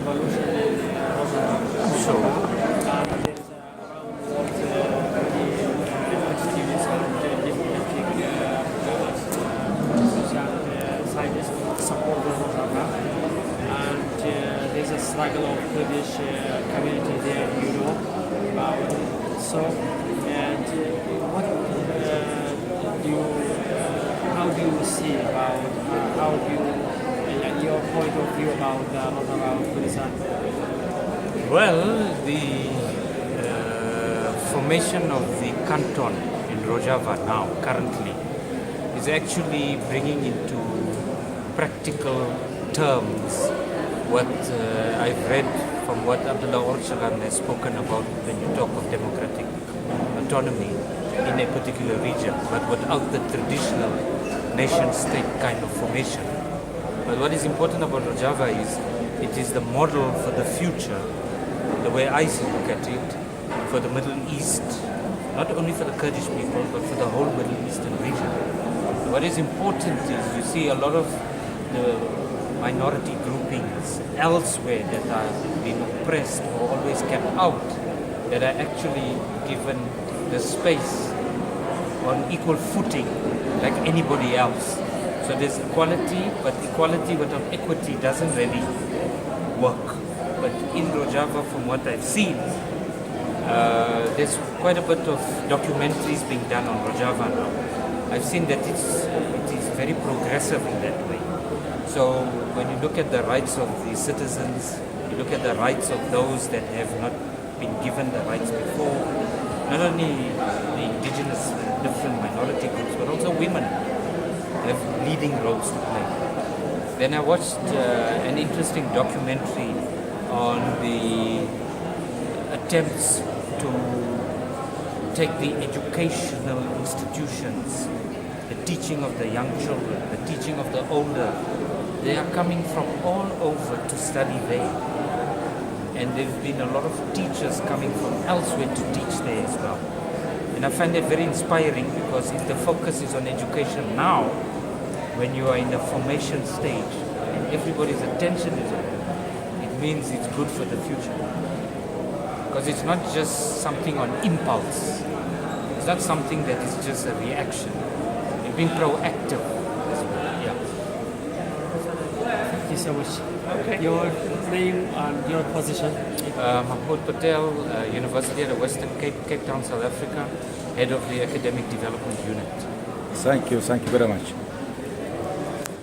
revolution in Rojava. Sure. And there's around what the different students and different scientists support the Rojava. And there's a struggle of Kurdish community there in Europe. So, and what do you, how do you see about, how do you, your point of view about the Rojava Kurdistan? Well, the formation of the canton in Rojava now, currently, is actually bringing into practical terms what I've read from what Abdullah Orchagan has spoken about when you talk of democratic autonomy in a particular region, but without the traditional nation-state kind of formation. But what is important about Rojava is it is the model for the future, the way I look at it, for the Middle East, not only for the Kurdish people, but for the whole Middle Eastern region. What is important is you see a lot of the minority groupings elsewhere that are being oppressed or always kept out, that are actually given the space on equal footing like anybody else. So there's equality, but equality without equity doesn't really work. But in Rojava, from what I've seen, there's quite a bit of documentaries being done on Rojava now. I've seen that it is very progressive in that way. So when you look at the rights of the citizens, you look at the rights of those that have not been given the rights before, not only the indigenous different minority groups, but also women have leading roles to play. Then I watched an interesting documentary on the attempts to take the educational institutions, the teaching of the young children, the teaching of the older. They are coming from all over to study there. And there have been a lot of teachers coming from elsewhere to teach there as well. And I find that very inspiring, because if the focus is on education now, when you are in the formation stage and everybody's attention is on it, it means it's good for the future. Because it's not just something on impulse. It's not something that is just a reaction. You're being proactive as well. Yeah. Thank you so much. Okay. Your name and your position? Mehmud Batal, University at the Western Cape Town, South Africa, head of the Academic Development Unit. Thank you very much.